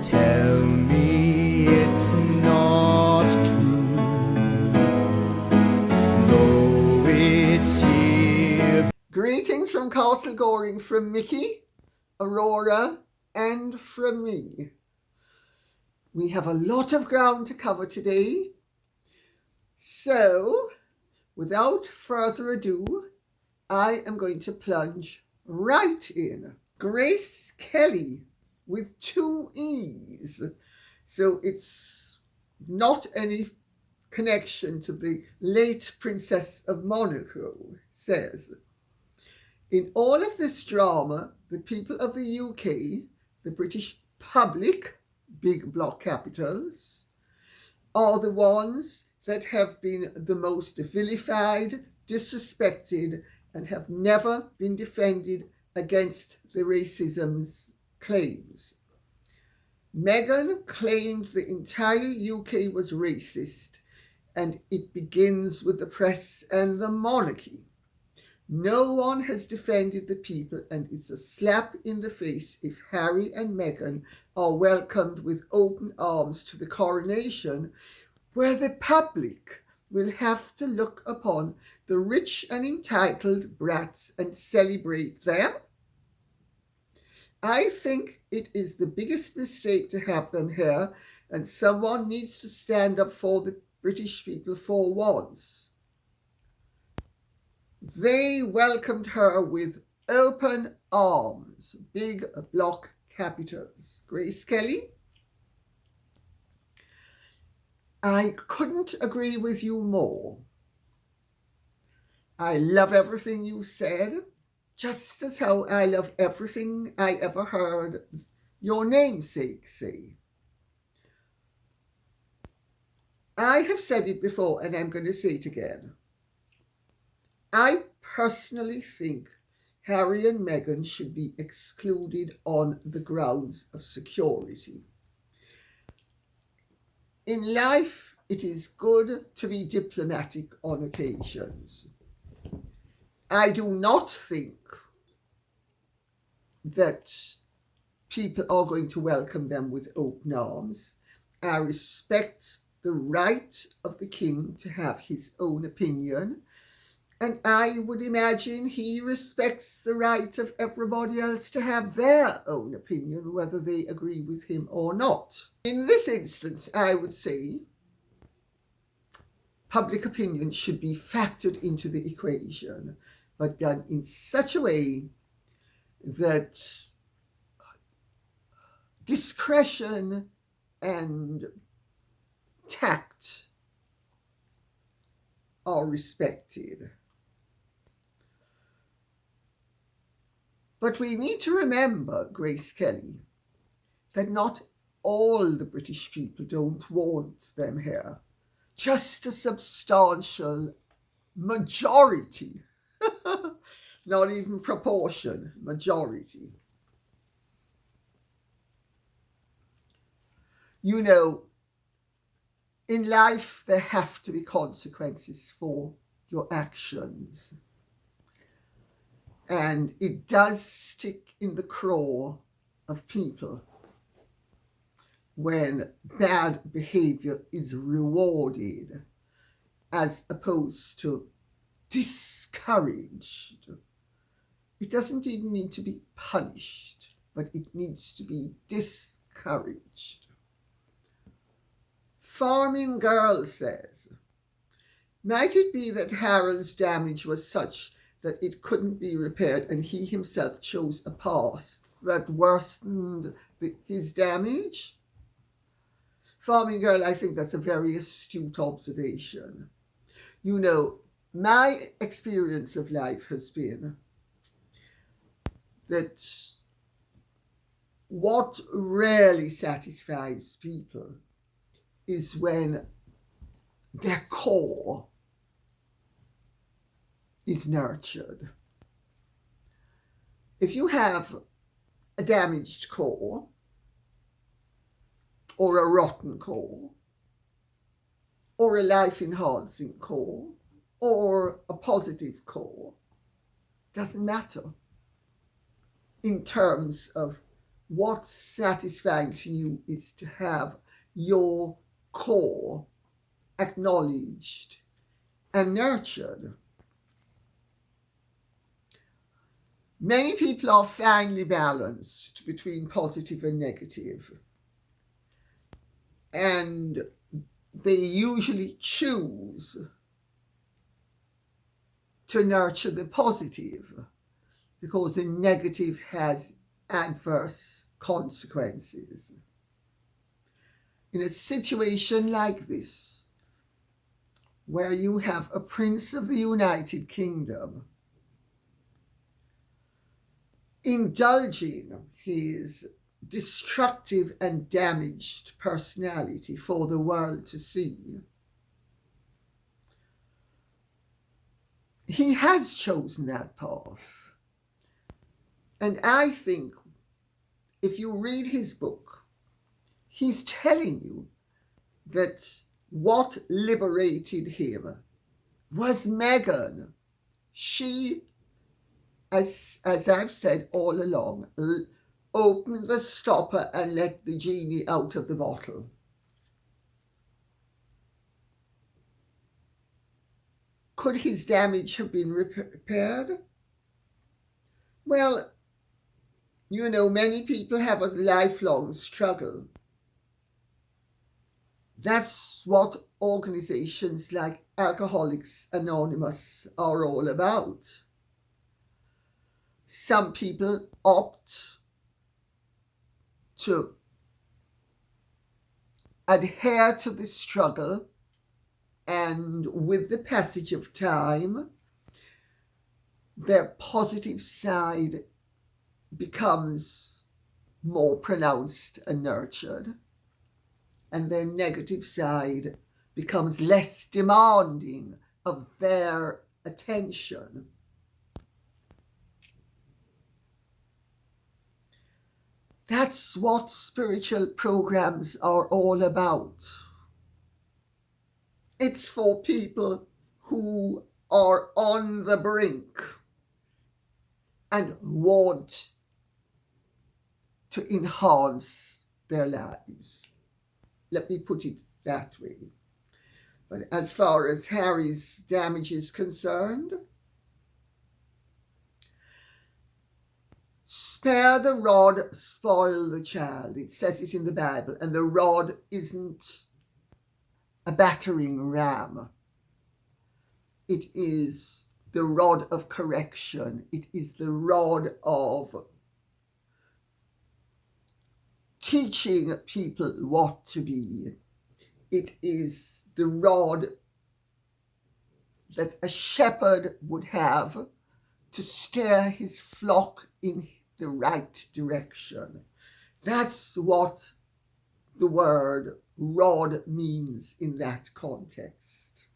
Tell me it's not true, though it's here. Greetings from Castle Goring from Mickey, Aurora, and from me. We have a lot of ground to cover today, so without further ado, I am going to plunge right in. Grace Kelly with 2 E's, so it's not any connection to the late Princess of Monaco, says, in all of this drama, the people of the UK, the British public, big block capitals, are the ones that have been the most vilified, disrespected, and have never been defended against the racism's claims. Meghan claimed the entire UK was racist, and it begins with the press and the monarchy. No one has defended the people, and it's a slap in the face if Harry and Meghan are welcomed with open arms to the coronation, where the public will have to look upon the rich and entitled brats and celebrate them. I think it is the biggest mistake to have them here, and someone needs to stand up for the British people for once. They welcomed her with open arms, big block capitals. Grace Kelly, I couldn't agree with you more. I love everything you said, just as how I love everything I ever heard your namesake say. I have said it before, and I'm going to say it again. I personally think Harry and Meghan should be excluded on the grounds of security. In life, it is good to be diplomatic on occasions. I do not think that people are going to welcome them with open arms. I respect the right of the king to have his own opinion, and I would imagine he respects the right of everybody else to have their own opinion, whether they agree with him or not. In this instance, I would say public opinion should be factored into the equation, but done in such a way that discretion and tact are respected. But we need to remember, Grace Kelly, that not all the British people don't want them here. Just a substantial majority, not even proportion, majority. You know, in life there have to be consequences for your actions. And it does stick in the craw of people when bad behavior is rewarded as opposed to discouraged. It doesn't even need to be punished, but it needs to be discouraged. Farming Girl says, might it be that Harold's damage was such that it couldn't be repaired, and he himself chose a path that worsened his damage? Farming Girl, I think that's a very astute observation. You know, my experience of life has been that what really satisfies people is when their core is nurtured. If you have a damaged core or a rotten core or a life-enhancing core or a positive core, doesn't matter in terms of what's satisfying to you is to have your core acknowledged and nurtured. Many people are finely balanced between positive and negative, and they usually choose to nurture the positive because the negative has adverse consequences. In a situation like this, where you have a prince of the United Kingdom indulging his destructive and damaged personality for the world to see, he has chosen that path. And I think if you read his book, he's telling you that what liberated him was Meghan. She, as I've said all along, opened the stopper and let the genie out of the bottle. Could his damage have been repaired? Well, you know, many people have a lifelong struggle. That's what organizations like Alcoholics Anonymous are all about. Some people opt to adhere to the struggle, and with the passage of time, their positive side becomes more pronounced and nurtured, and their negative side becomes less demanding of their attention. That's what spiritual programs are all about. It's for people who are on the brink and want to enhance their lives. Let me put it that way. But as far as Harry's damage is concerned, spare the rod, spoil the child. It says it in the Bible, and the rod isn't a battering ram. It is the rod of correction. It is the rod of teaching people what to be. It is the rod that a shepherd would have to steer his flock in the right direction. That's what the word rod means in that context.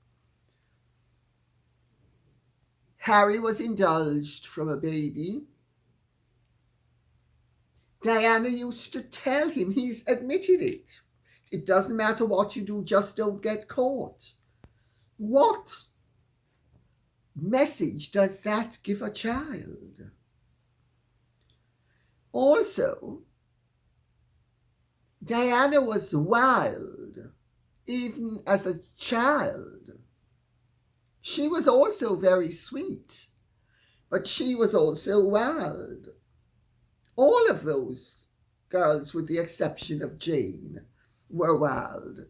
Harry was indulged from a baby. Diana used to tell him, he's admitted it. It doesn't matter what you do, just don't get caught. What message does that give a child? Also, Diana was wild, even as a child. She was also very sweet, but she was also wild. All of those girls, with the exception of Jane, were wild.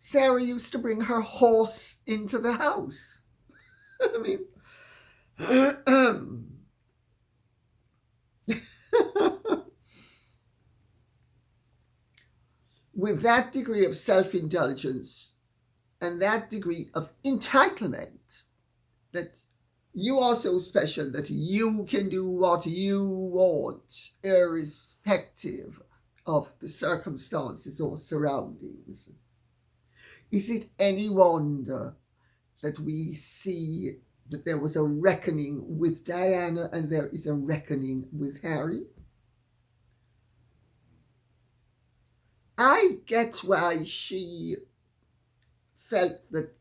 Sarah used to bring her horse into the house. I mean, with that degree of self-indulgence and that degree of entitlement, that you are so special that you can do what you want, irrespective of the circumstances or surroundings. Is it any wonder that we see that there was a reckoning with Diana and there is a reckoning with Harry? I get why she felt that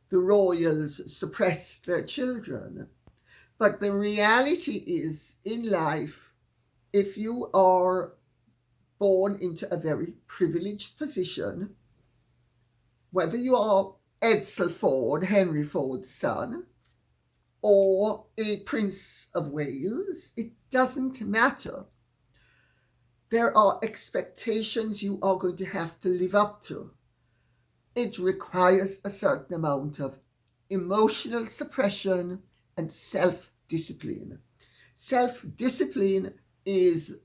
the royals suppressed their children. But the reality is, in life, if you are born into a very privileged position, whether you are Edsel Ford, Henry Ford's son, or a Prince of Wales, it doesn't matter. There are expectations you are going to have to live up to. It requires a certain amount of emotional suppression and self-discipline. Self-discipline is,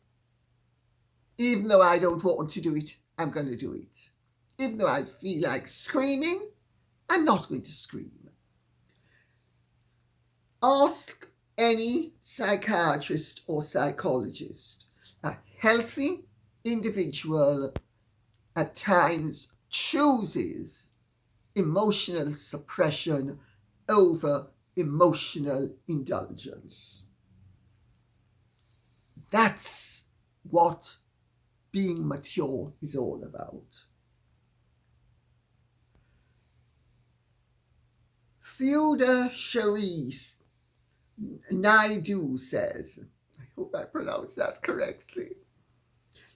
even though I don't want to do it, I'm going to do it. Even though I feel like screaming, I'm not going to scream. Ask any psychiatrist or psychologist. A healthy individual at times chooses emotional suppression over emotional indulgence. That's what being mature is all about. Theodore Cherise Naidu says, I hope I pronounced that correctly.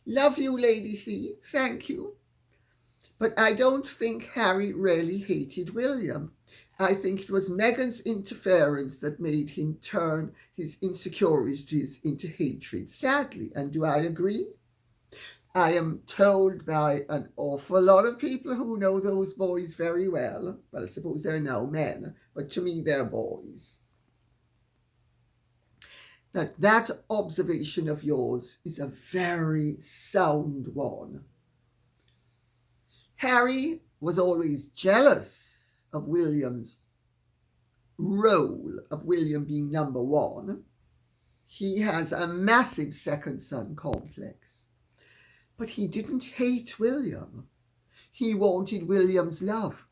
Love you, Lady C. Thank you. But I don't think Harry really hated William. I think it was Meghan's interference that made him turn his insecurities into hatred, sadly. And do I agree? I am told by an awful lot of people who know those boys very well. Well, I suppose they're now men, but to me they're boys. That observation of yours is a very sound one. Harry was always jealous of William's role, of William being number one. He has a massive second son complex. But he didn't hate William. He wanted William's love,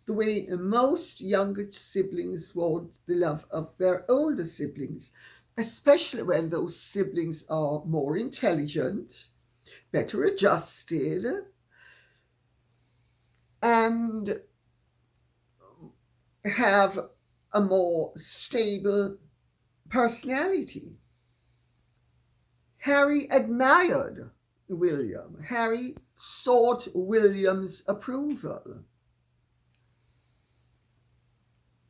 the way most younger siblings want the love of their older siblings, especially when those siblings are more intelligent, better adjusted, and have a more stable personality. Harry admired William. Harry sought William's approval.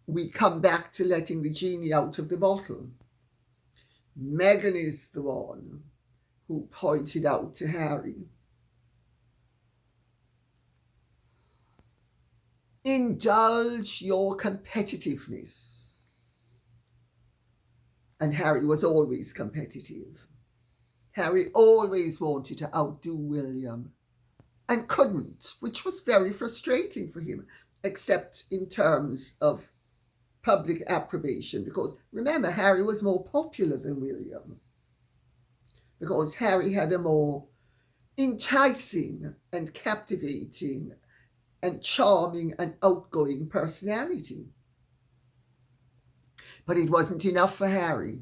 We come back to letting the genie out of the bottle. Meghan is the one who pointed out to Harry, indulge your competitiveness. And Harry was always competitive. Harry always wanted to outdo William and couldn't, which was very frustrating for him, except in terms of public approbation, because remember, Harry was more popular than William, because Harry had a more enticing and captivating and charming and outgoing personality. But it wasn't enough for Harry.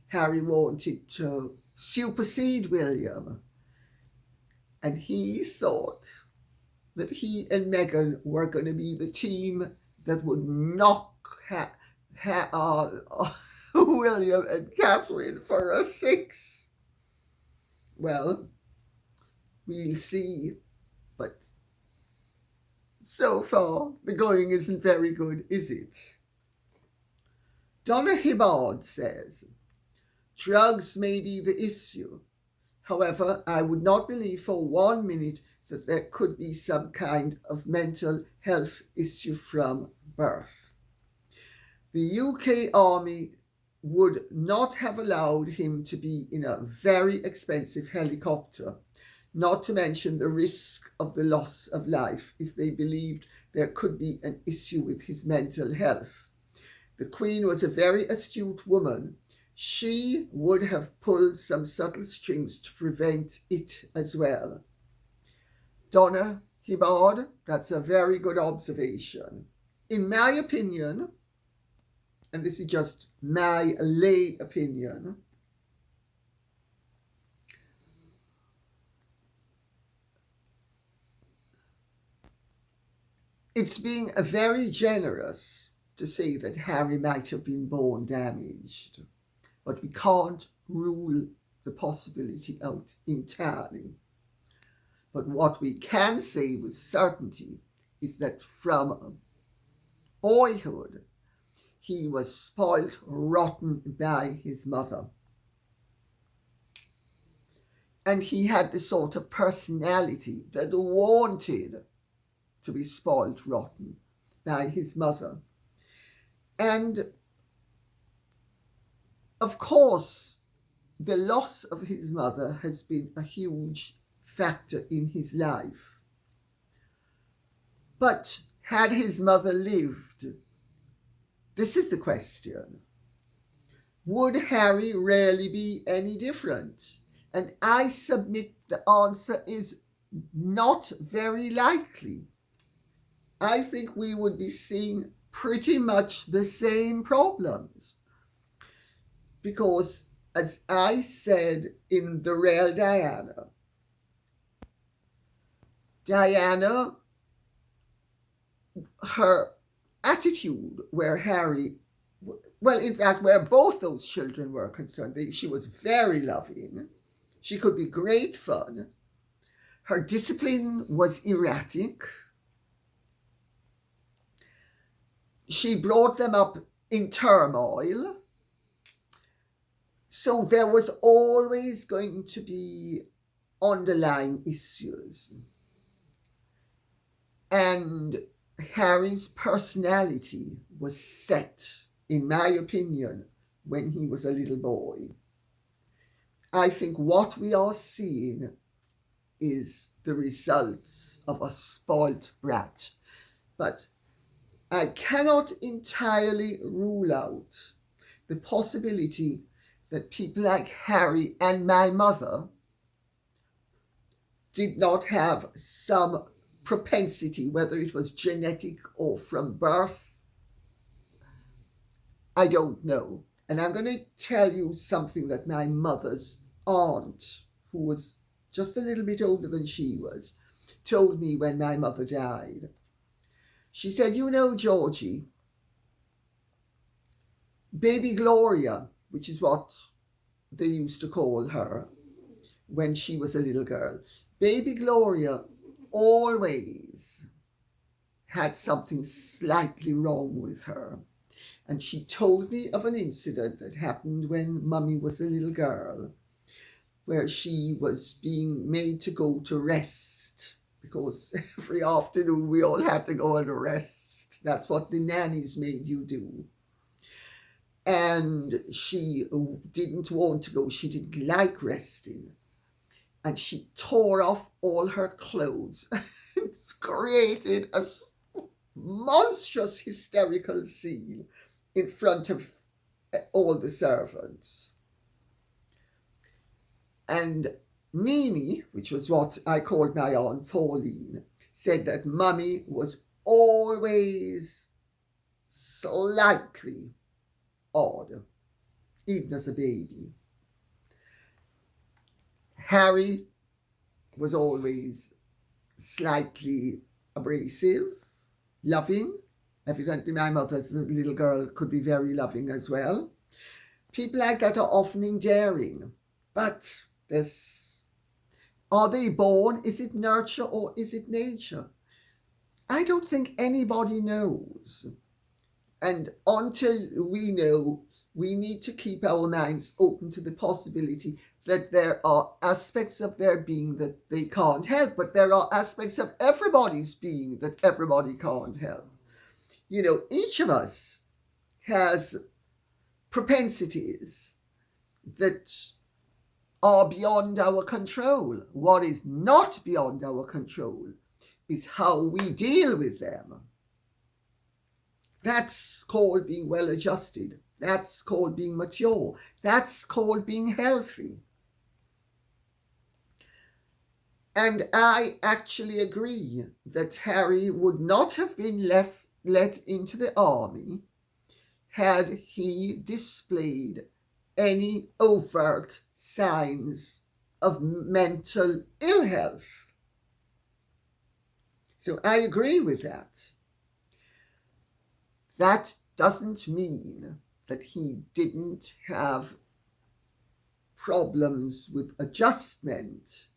Harry wanted to supersede William, and he thought that he and Meghan were going to be the team that would knock William and Catherine for a 6. Well, we'll see, but so far the going isn't very good, is it? Donna Hibbard says, drugs may be the issue. However, I would not believe for 1 minute that there could be some kind of mental health issue from birth. The UK Army would not have allowed him to be in a very expensive helicopter, not to mention the risk of the loss of life if they believed there could be an issue with his mental health. The Queen was a very astute woman. She would have pulled some subtle strings to prevent it as well. Donna Hibbard, that's a very good observation. In my opinion, and this is just my lay opinion, it's being very generous to say that Harry might have been born damaged. But we can't rule the possibility out entirely. But what we can say with certainty is that from boyhood, he was spoilt rotten by his mother. And he had the sort of personality that wanted to be spoilt rotten by his mother. And of course, the loss of his mother has been a huge factor in his life. But had his mother lived, this is the question, would Harry really be any different? And I submit the answer is not very likely. I think we would be seeing pretty much the same problems. Because, as I said in The Real Diana, her attitude where Harry, well, in fact, where both those children were concerned, she was very loving. She could be great fun. Her discipline was erratic. She brought them up in turmoil. So there was always going to be underlying issues. And Harry's personality was set, in my opinion, when he was a little boy. I think what we are seeing is the results of a spoilt brat. But I cannot entirely rule out the possibility that people like Harry and my mother did not have some propensity, whether it was genetic or from birth. I don't know. And I'm going to tell you something that my mother's aunt, who was just a little bit older than she was, told me when my mother died. She said, you know, Georgie, baby Gloria, which is what they used to call her when she was a little girl, baby Gloria always had something slightly wrong with her. And she told me of an incident that happened when Mummy was a little girl, where she was being made to go to rest, because every afternoon we all had to go and rest. That's what the nannies made you do. And she didn't want to go. She didn't like resting. And she tore off all her clothes. It's created a monstrous hysterical scene in front of all the servants. And Mimi, which was what I called my Aunt Pauline, said that Mummy was always slightly odd, even as a baby. Harry was always slightly abrasive, loving. Evidently, my mother as a little girl could be very loving as well. People like that are often endearing, but are they born? Is it nurture or is it nature? I don't think anybody knows. And until we know, we need to keep our minds open to the possibility that there are aspects of their being that they can't help, but there are aspects of everybody's being that everybody can't help. You know, each of us has propensities that are beyond our control. What is not beyond our control is how we deal with them. That's called being well adjusted. That's called being mature. That's called being healthy. And I actually agree that Harry would not have been let into the army had he displayed any overt signs of mental ill health. So I agree with that. That doesn't mean that he didn't have problems with adjustment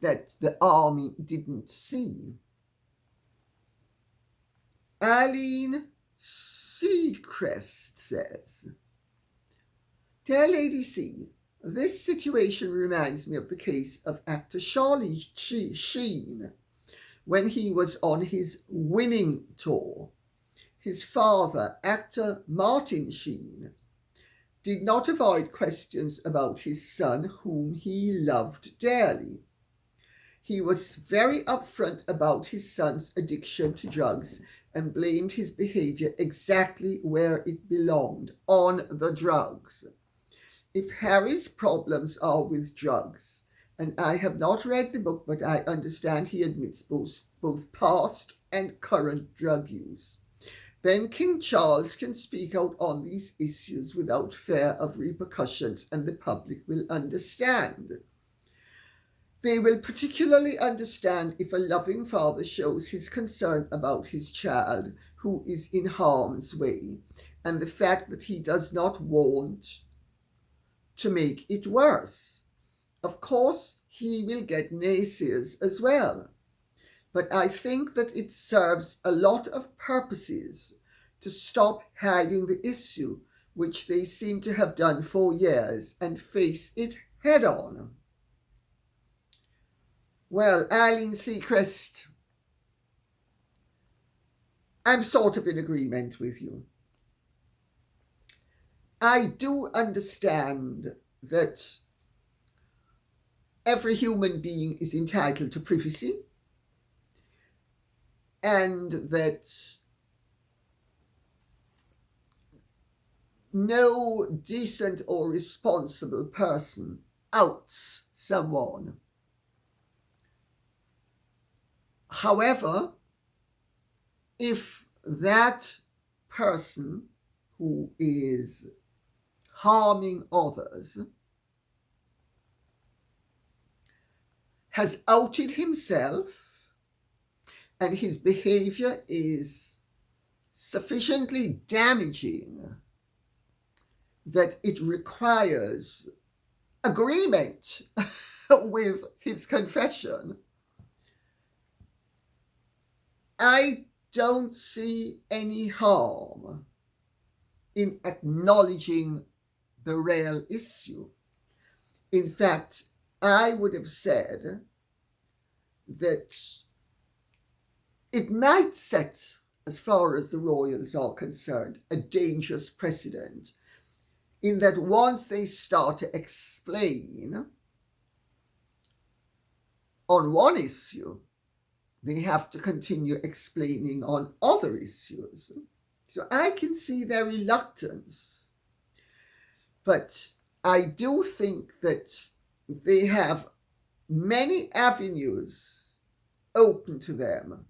that the army didn't see. Eileen Seacrest says, "Dear Lady C, this situation reminds me of the case of actor Charlie Sheen when he was on his winning tour. His father, actor Martin Sheen, did not avoid questions about his son, whom he loved dearly. He was very upfront about his son's addiction to drugs and blamed his behavior exactly where it belonged, on the drugs. If Harry's problems are with drugs, and I have not read the book, but I understand he admits both past and current drug use, then King Charles can speak out on these issues without fear of repercussions, and the public will understand. They will particularly understand if a loving father shows his concern about his child who is in harm's way, and the fact that he does not want to make it worse. Of course, he will get naysayers as well, but I think that it serves a lot of purposes to stop hiding the issue, which they seem to have done for years, and face it head on." Well, Eileen Seacrest, I'm sort of in agreement with you. I do understand that every human being is entitled to privacy, and that no decent or responsible person outs someone. However, if that person who is harming others has outed himself and his behavior is sufficiently damaging that it requires agreement with his confession, I don't see any harm in acknowledging the real issue. In fact, I would have said that it might set, as far as the royals are concerned, a dangerous precedent, in that once they start to explain on one issue, they have to continue explaining on other issues. So I can see their reluctance. But I do think that they have many avenues open to them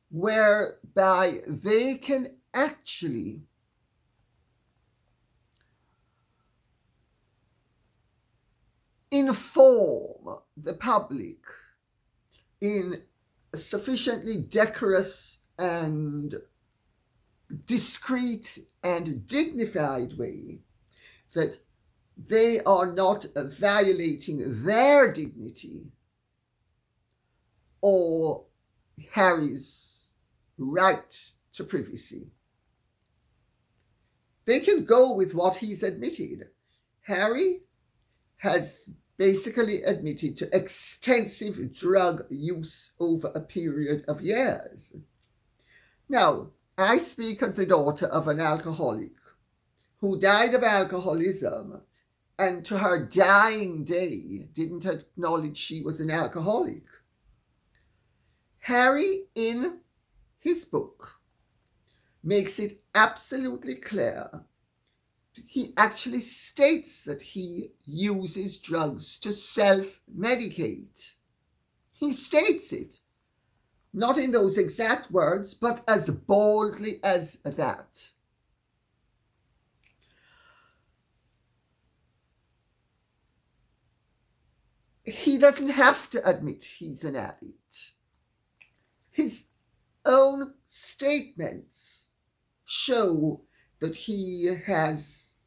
whereby they can actually inform the public in a sufficiently decorous and discreet and dignified way that they are not violating their dignity or Harry's right to privacy. They can go with what he's admitted. Harry has basically admitted to extensive drug use over a period of years. Now, I speak as the daughter of an alcoholic who died of alcoholism and to her dying day didn't acknowledge she was an alcoholic. Harry, in his book, makes it absolutely clear. He actually states that he uses drugs to self-medicate. He states it, not in those exact words, but as boldly as that. He doesn't have to admit he's an addict. His own statements show that he has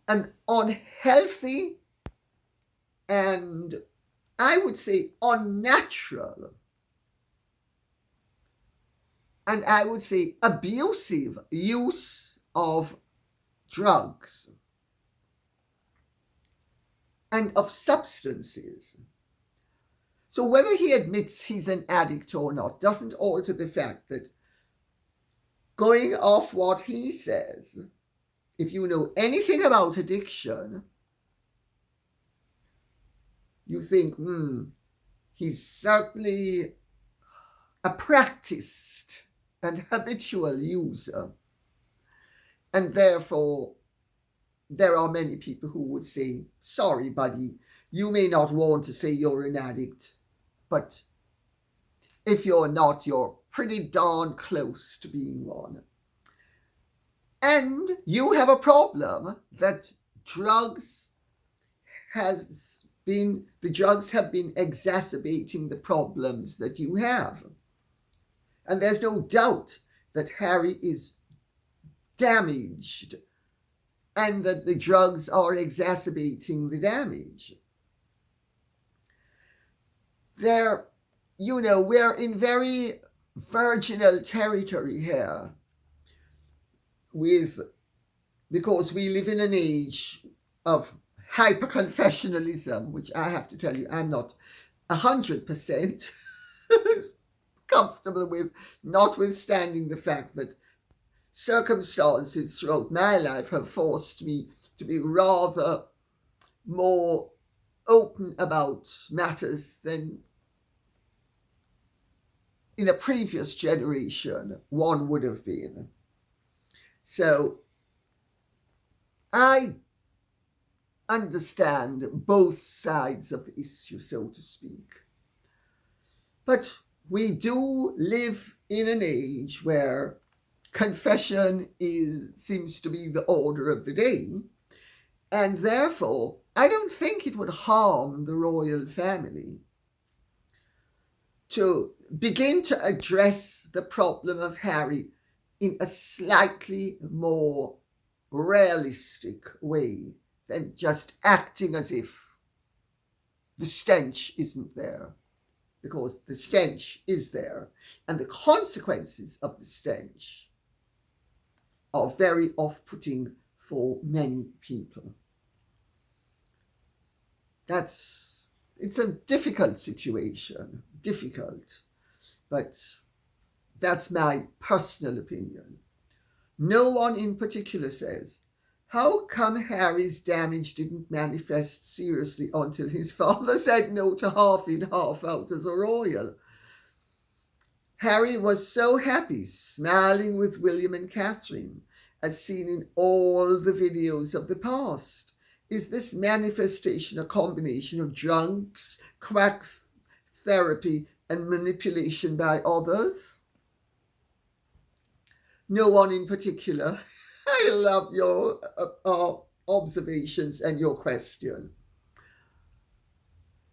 an unhealthy and, I would say, unnatural, and I would say abusive use of drugs and of substances. So whether he admits he's an addict or not doesn't alter the fact that, going off what he says, if you know anything about addiction, you think, he's certainly a practiced and habitual user. And therefore, there are many people who would say, sorry, buddy, you may not want to say you're an addict, but if you're not, you're pretty darn close to being one. And you have a problem that drugs have been exacerbating the problems that you have. And there's no doubt that Harry is damaged and that the drugs are exacerbating the damage. We're in very virginal territory here because we live in an age of hyper-confessionalism, which I have to tell you, I'm not 100% comfortable with, notwithstanding the fact that circumstances throughout my life have forced me to be rather more open about matters than in a previous generation one would have been. So I understand both sides of the issue, so to speak. But we do live in an age where confession seems to be the order of the day, and therefore I don't think it would harm the royal family to begin to address the problem of Harry in a slightly more realistic way than just acting as if the stench isn't there, because the stench is there, and the consequences of the stench are very off-putting for many people. It's a difficult situation, but that's my personal opinion. No one in particular says, how come Harry's damage didn't manifest seriously until his father said no to half in, half out as a royal? Harry was so happy, smiling with William and Catherine, as seen in all the videos of the past. Is this manifestation a combination of drugs, quack therapy, and manipulation by others? No one in particular. I love your observations and your question.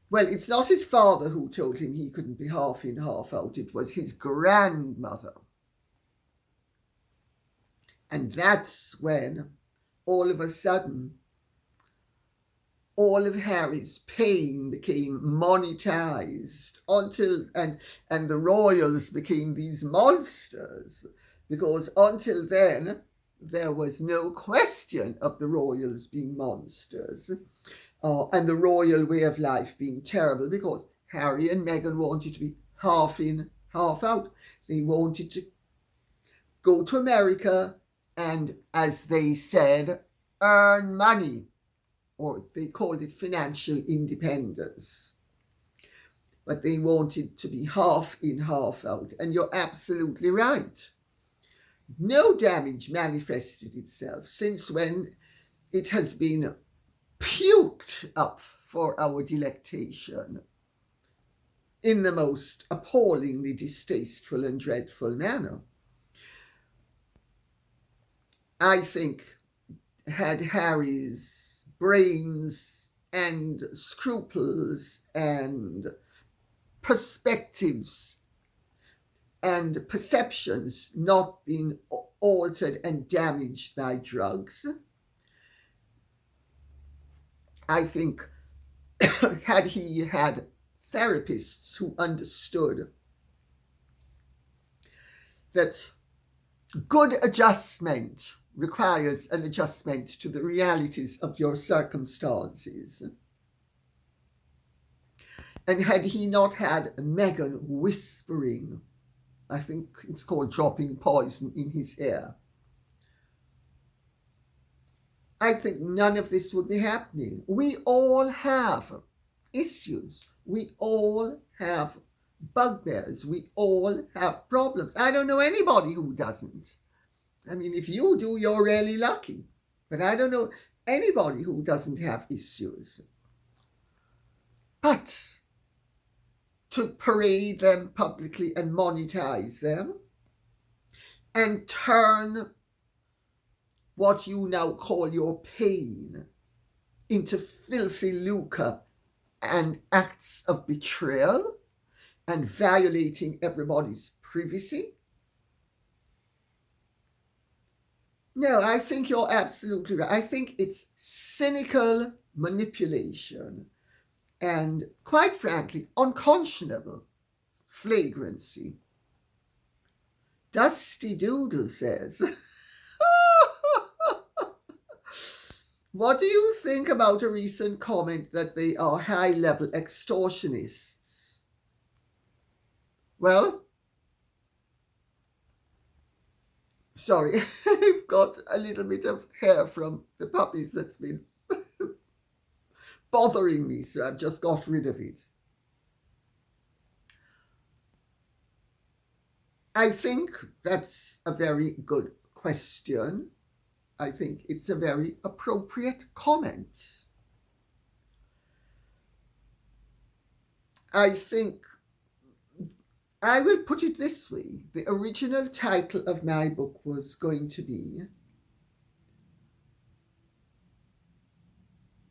Well, it's not his father who told him he couldn't be half in, half out. It was his grandmother. And that's when, all of a sudden, all of Harry's pain became monetized and the royals became these monsters, because until then there was no question of the royals being monsters and the royal way of life being terrible, because Harry and Meghan wanted to be half in, half out. They wanted to go to America and, as they said, earn money, or they called it financial independence. But they wanted to be half in, half out. And you're absolutely right. No damage manifested itself since when it has been puked up for our delectation in the most appallingly distasteful and dreadful manner. I think had Harry's brains and scruples and perspectives and perceptions not been altered and damaged by drugs, I think had he had therapists who understood that good adjustment requires an adjustment to the realities of your circumstances, and had he not had Meghan whispering, I think it's called dropping poison in his ear, I think none of this would be happening. We all have issues. We all have bugbears. We all have problems. I don't know anybody who doesn't. I mean, if you do, you're really lucky. But I don't know anybody who doesn't have issues. But to parade them publicly and monetize them and turn what you now call your pain into filthy lucre and acts of betrayal and violating everybody's privacy. No, I think you're absolutely right. I think it's cynical manipulation and, quite frankly, unconscionable flagrancy. Dusty Doodle says, what do you think about a recent comment that they are high-level extortionists? Well, sorry, I've got a little bit of hair from the puppies that's been bothering me, so I've just got rid of it. I think that's a very good question. I think it's a very appropriate comment. I think I will put it this way. The original title of my book was going to be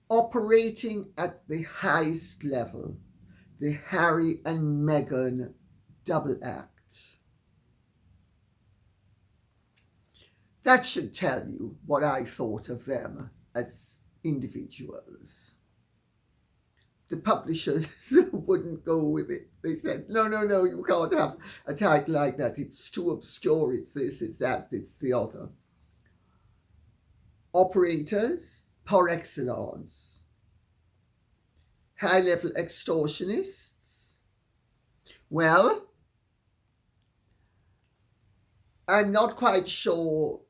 Operating at the Highest Level, the Harry and Meghan Double Act. That should tell you what I thought of them as individuals. The publishers wouldn't go with it. They said, no, you can't have a title like that. It's too obscure. It's this, it's that, it's the other. Operators par excellence. High-level extortionists. Well, I'm not quite sure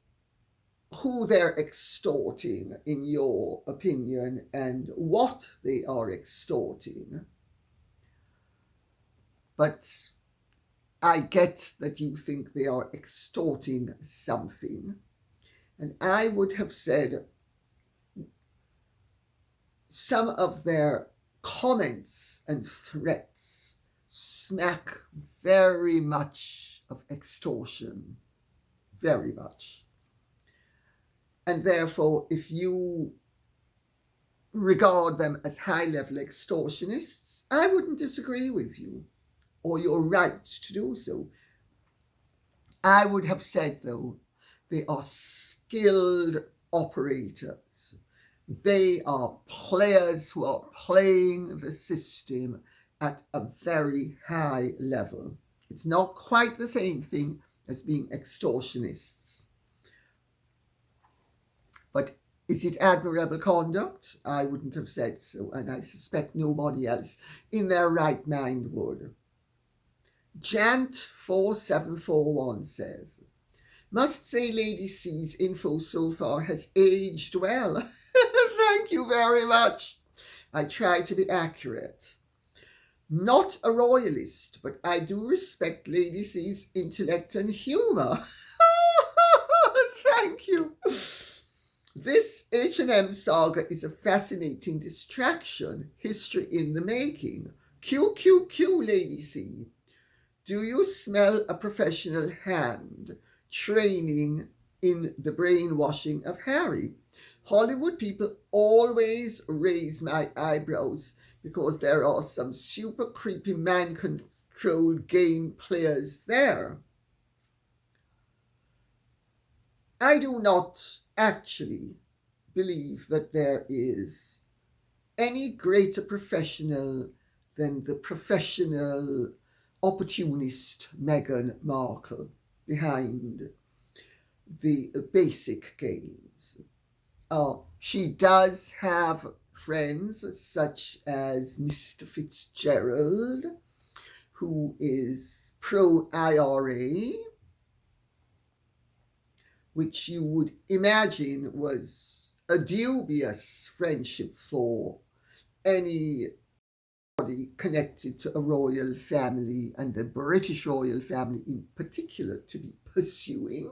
who they're extorting, in your opinion, and what they are extorting. But I get that you think they are extorting something. And I would have said some of their comments and threats smack very much of extortion. Very much. And therefore, if you regard them as high-level extortionists, I wouldn't disagree with you, or your right to do so. I would have said, though, they are skilled operators. They are players who are playing the system at a very high level. It's not quite the same thing as being extortionists. But is it admirable conduct? I wouldn't have said so, and I suspect nobody else in their right mind would. Jant4741 says, must say Lady C's info so far has aged well. Thank you very much. I try to be accurate. Not a royalist, but I do respect Lady C's intellect and humour. Thank you. This H&M saga is a fascinating distraction, history in the making. QQQ, Lady C. Do you smell a professional hand training in the brainwashing of Harry? Hollywood people always raise my eyebrows because there are some super creepy mind-controlled game players there. I do not actually believe that there is any greater professional than the professional opportunist Meghan Markle behind the basic gains. She does have friends such as Mr. Fitzgerald, who is pro-IRA, which you would imagine was a dubious friendship for anybody connected to a royal family, and the British royal family in particular, to be pursuing.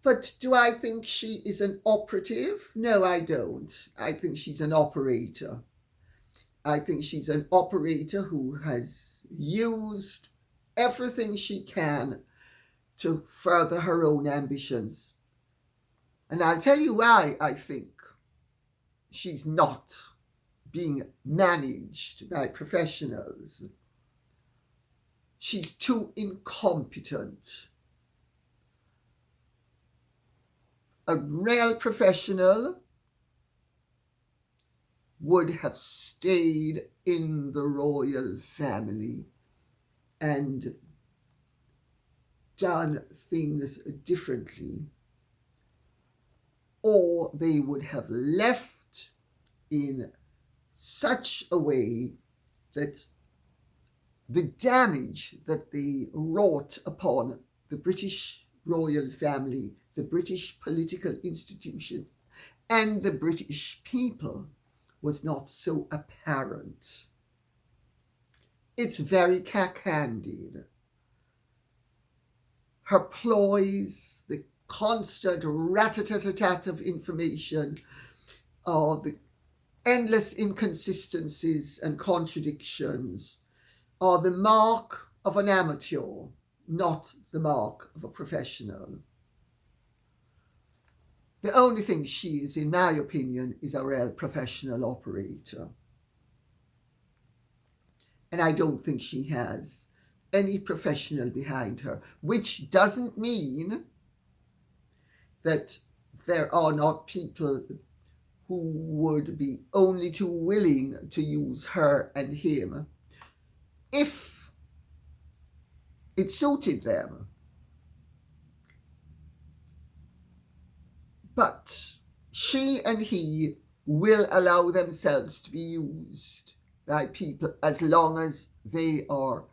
But do I think she is an operative? No, I don't. I think she's an operator. I think she's an operator who has used everything she can to further her own ambitions. And I'll tell you why I think she's not being managed by professionals. She's too incompetent. A real professional would have stayed in the royal family and done things differently, or they would have left in such a way that the damage that they wrought upon the British royal family, the British political institution, and the British people was not so apparent. It's very cack-handed. Her ploys, the constant rat-a-tat-a-tat of information, the endless inconsistencies and contradictions are the mark of an amateur, not the mark of a professional. The only thing she is, in my opinion, is a real professional operator. And I don't think she has any professional behind her, which doesn't mean that there are not people who would be only too willing to use her and him if it suited them. But she and he will allow themselves to be used by people as long as they are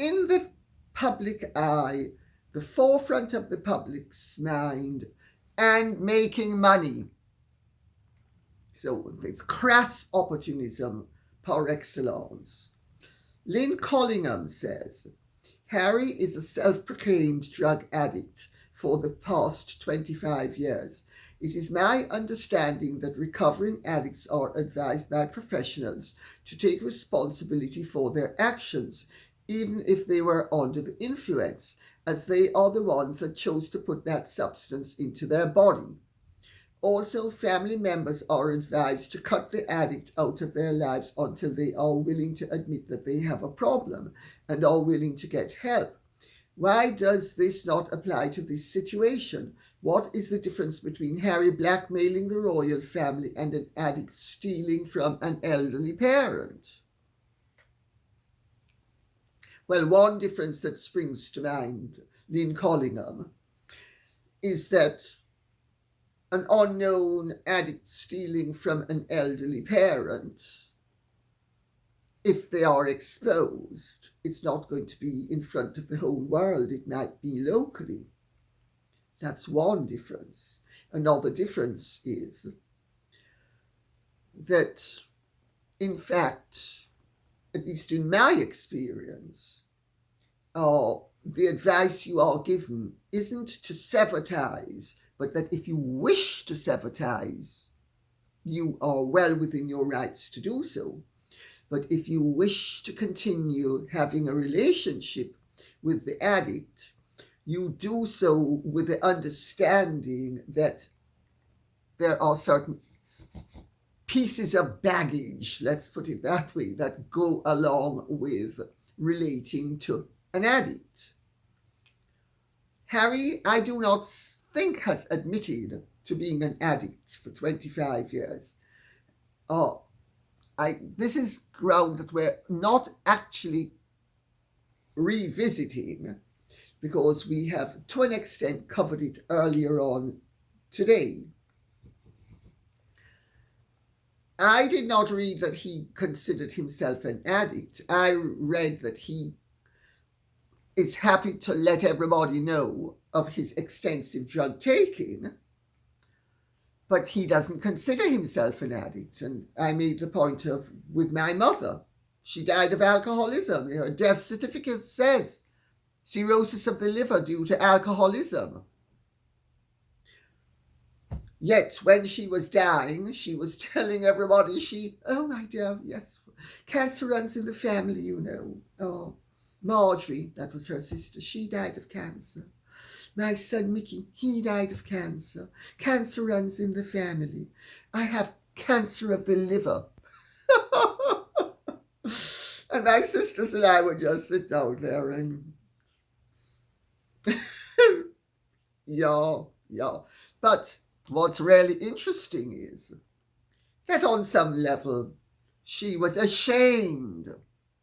in the public eye, the forefront of the public's mind, and making money. So it's crass opportunism par excellence. Lynn Collingham says, Harry is a self-proclaimed drug addict for the past 25 years. It is my understanding that recovering addicts are advised by professionals to take responsibility for their actions, even if they were under the influence, as they are the ones that chose to put that substance into their body. Also, family members are advised to cut the addict out of their lives until they are willing to admit that they have a problem and are willing to get help. Why does this not apply to this situation? What is the difference between Harry blackmailing the royal family and an addict stealing from an elderly parent? Well, one difference that springs to mind, Lynn Collingham, is that an unknown addict stealing from an elderly parent, if they are exposed, it's not going to be in front of the whole world. It might be locally. That's one difference. Another difference is that, in fact, at least in my experience, the advice you are given isn't to sever ties, but that if you wish to sever ties, you are well within your rights to do so. But if you wish to continue having a relationship with the addict, you do so with the understanding that there are certain pieces of baggage, let's put it that way, that go along with relating to an addict. Harry, I do not think, has admitted to being an addict for 25 years. Oh, this is ground that we're not actually revisiting because we have, to an extent, covered it earlier on today. I did not read that he considered himself an addict. I read that he is happy to let everybody know of his extensive drug taking, but he doesn't consider himself an addict. And I made the point of, with my mother, she died of alcoholism. Her death certificate says cirrhosis of the liver due to alcoholism. Yet when she was dying, she was telling everybody oh my dear, yes, cancer runs in the family, you know. Oh, Marjorie, that was her sister, she died of cancer. My son Mickey, he died of cancer. Cancer runs in the family. I have cancer of the liver. And my sisters and I would just sit down there and yeah. But what's really interesting is that on some level, she was ashamed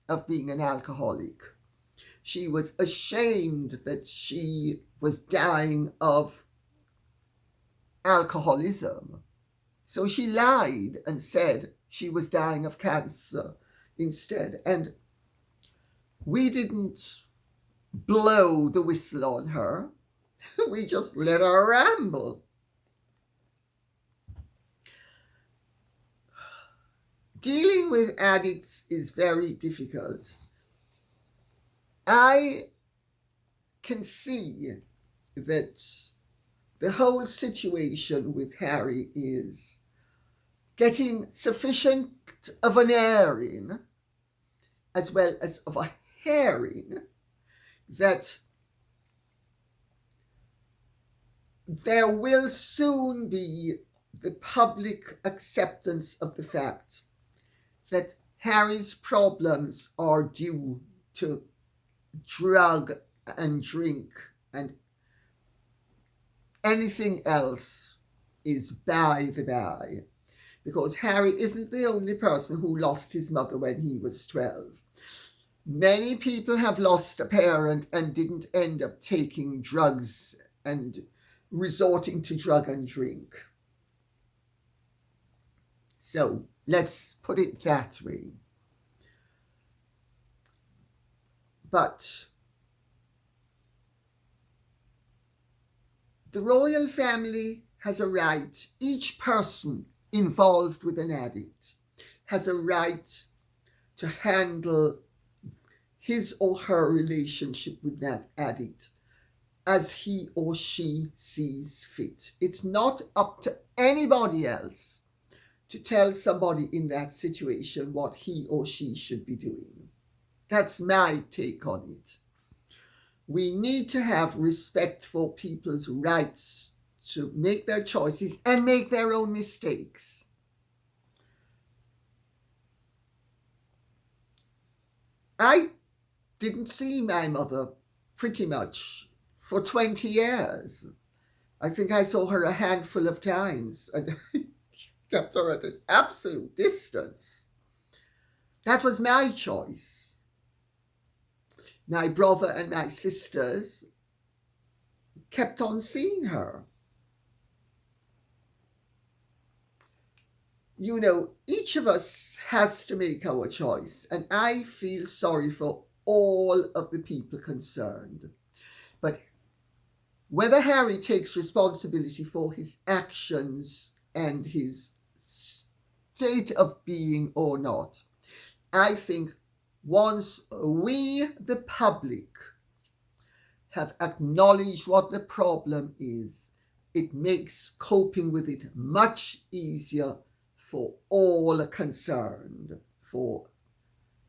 of being an alcoholic. She was ashamed that she was dying of alcoholism. So she lied and said she was dying of cancer instead. And we didn't blow the whistle on her. We just let her ramble. Dealing with addicts is very difficult. I can see that the whole situation with Harry is getting sufficient of an airing as well as of a herring that there will soon be the public acceptance of the fact that Harry's problems are due to drug and drink, and anything else is by the by. Because Harry isn't the only person who lost his mother when he was 12. Many people have lost a parent and didn't end up taking drugs and resorting to drug and drink. So let's put it that way. But the royal family has a right, each person involved with an addict has a right to handle his or her relationship with that addict as he or she sees fit. It's not up to anybody else to tell somebody in that situation what he or she should be doing. That's my take on it. We need to have respect for people's rights to make their choices and make their own mistakes. I didn't see my mother pretty much for 20 years. I think I saw her a handful of times and kept her at an absolute distance. That was my choice. My brother and my sisters kept on seeing her. You know, each of us has to make our choice, and I feel sorry for all of the people concerned. But whether Harry takes responsibility for his actions and his state of being or not, I think once we, the public, have acknowledged what the problem is, it makes coping with it much easier for all concerned, for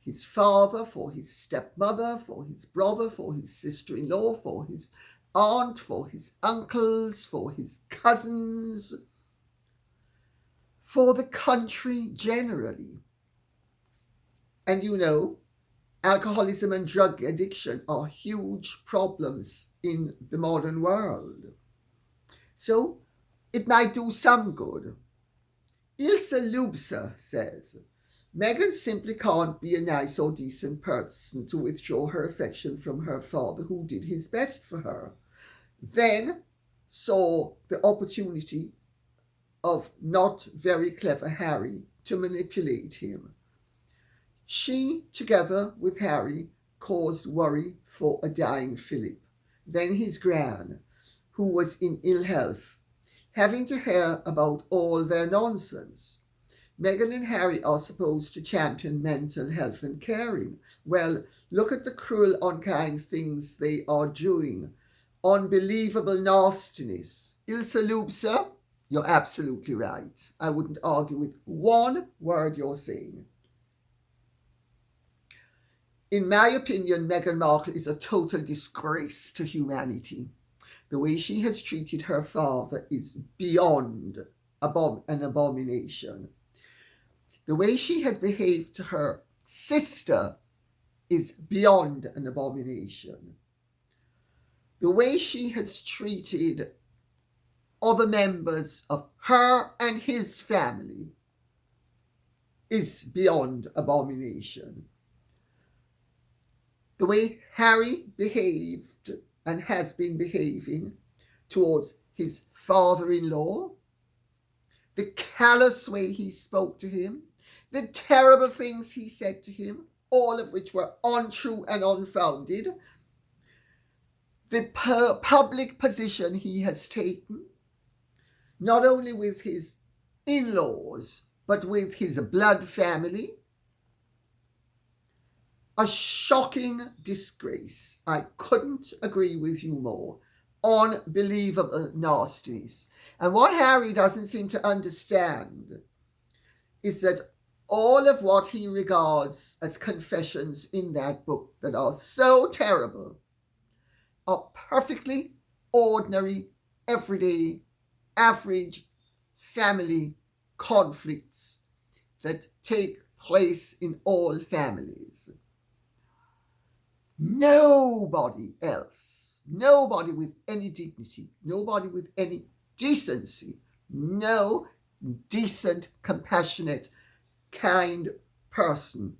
his father, for his stepmother, for his brother, for his sister-in-law, for his aunt, for his uncles, for his cousins, for the country generally. And you know, alcoholism and drug addiction are huge problems in the modern world. So it might do some good Ilse Lubser says, Meghan simply can't be a nice or decent person to withdraw her affection from her father, who did his best for her, then saw the opportunity of not very clever Harry to manipulate him. She, together with Harry, caused worry for a dying Philip, then his gran, who was in ill health, having to hear about all their nonsense. Meghan and Harry are supposed to champion mental health and caring. Well, look at the cruel, unkind things they are doing. Unbelievable nastiness. Ilse Lubser, you're absolutely right. I wouldn't argue with one word you're saying. In my opinion, Meghan Markle is a total disgrace to humanity. The way she has treated her father is beyond an abomination. The way she has behaved to her sister is beyond an abomination. The way she has treated other members of her and his family is beyond abomination. The way Harry behaved and has been behaving towards his father-in-law, the callous way he spoke to him, the terrible things he said to him, all of which were untrue and unfounded, the public position he has taken, not only with his in-laws, but with his blood family. A shocking disgrace. I couldn't agree with you more. Unbelievable nastiness. And what Harry doesn't seem to understand is that all of what he regards as confessions in that book that are so terrible are perfectly ordinary, everyday, average family conflicts that take place in all families. Nobody else, nobody with any dignity, nobody with any decency, no decent, compassionate, kind person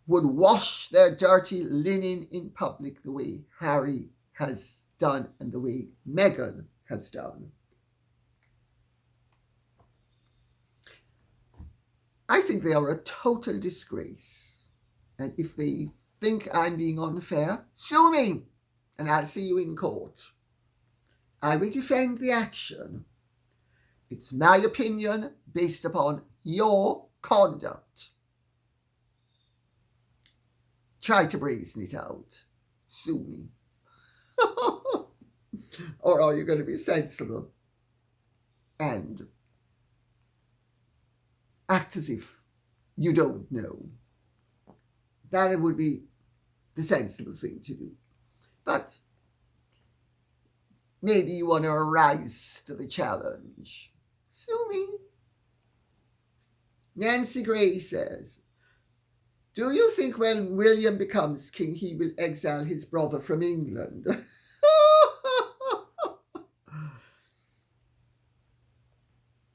would wash their dirty linen in public the way Harry has done and the way Meghan has done. I think they are a total disgrace. And if they think I'm being unfair, sue me and I'll see you in court. I will defend the action. It's my opinion based upon your conduct. Try to brazen it out. Sue me. Or are you going to be sensible and act as if you don't know? That would be the sensible thing to do. But maybe you want to rise to the challenge. Sue me. Nancy Gray says, do you think when William becomes king, he will exile his brother from England?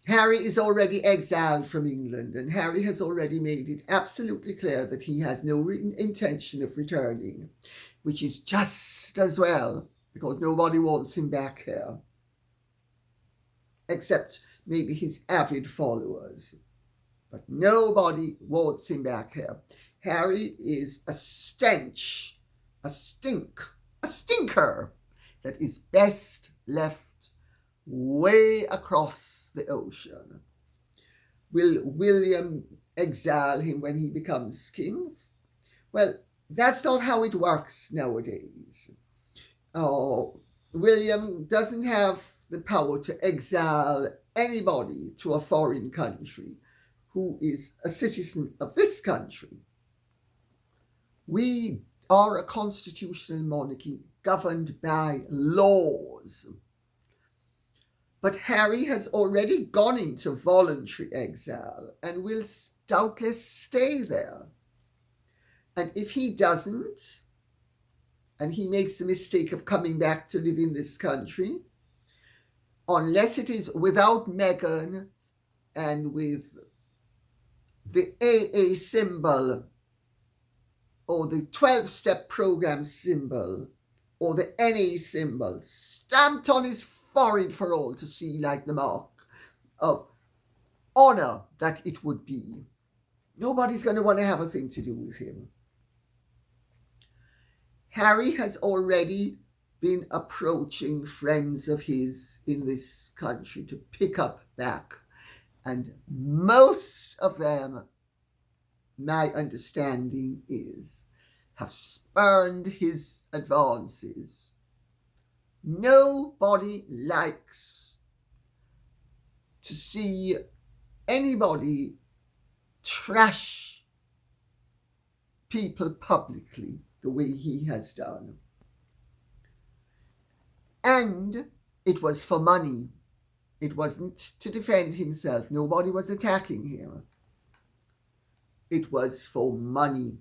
Harry is already exiled from England, and Harry has already made it absolutely clear that he has no intention of returning, which is just as well, because nobody wants him back here, except maybe his avid followers. But nobody wants him back here. Harry is a stench, a stinker that is best left way across the ocean. Will William exile him when he becomes king? Well, that's not how it works nowadays. William doesn't have the power to exile anybody to a foreign country who is a citizen of this country. We are a constitutional monarchy governed by laws. But Harry has already gone into voluntary exile and will doubtless stay there. And if he doesn't, and he makes the mistake of coming back to live in this country, unless it is without Meghan and with the AA symbol or the 12-step program symbol or the NA symbol stamped on his forehead for all to see, like the mark of honor that it would be. Nobody's going to want to have a thing to do with him. Harry has already been approaching friends of his in this country to pick up back, and most of them, my understanding is, have spurned his advances. Nobody likes to see anybody trash people publicly the way he has done. And it was for money. It wasn't to defend himself. Nobody was attacking him. It was for money.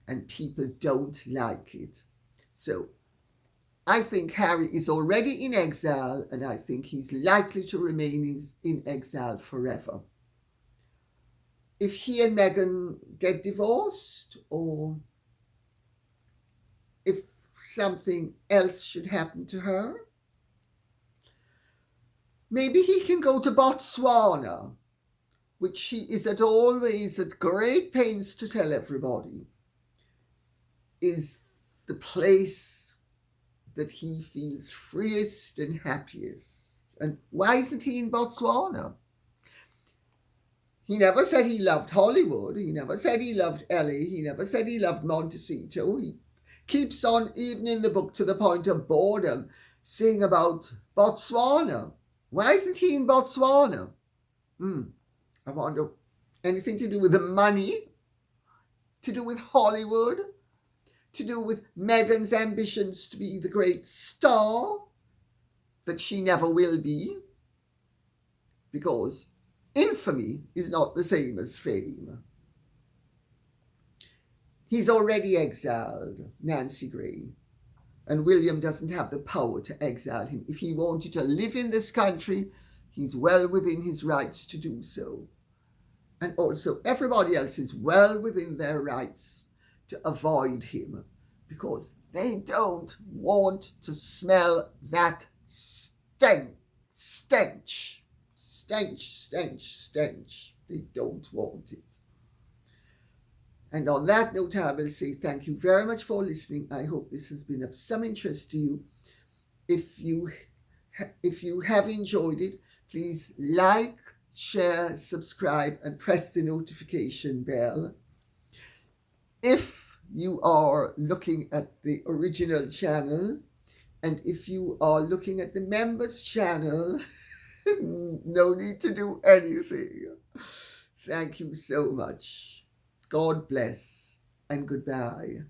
And people don't like it. So I think Harry is already in exile, and I think he's likely to remain in exile forever. If he and Meghan get divorced, or if something else should happen to her, maybe he can go to Botswana, which he is always at great pains to tell everybody is the place that he feels freest and happiest. And why isn't he in Botswana? He never said he loved Hollywood. He never said he loved LA. He never said he loved Montecito. He keeps on, even in the book, to the point of boredom, saying about Botswana. Why isn't he in Botswana? I wonder, anything to do with the money? To do with Hollywood? To do with Meghan's ambitions to be the great star that she never will be? Because infamy is not the same as fame. He's already exiled Nancy Gray, and William doesn't have the power to exile him. If he wanted to live in this country, he's well within his rights to do so. And also everybody else is well within their rights to avoid him, because they don't want to smell that stench. They don't want it. And on that note, I will say thank you very much for listening. I hope this has been of some interest to you. If you have enjoyed it, please like, share, subscribe, and press the notification bell. If you are looking at the original channel, and if you are looking at the members channel, no need to do anything. Thank you so much. God bless and goodbye.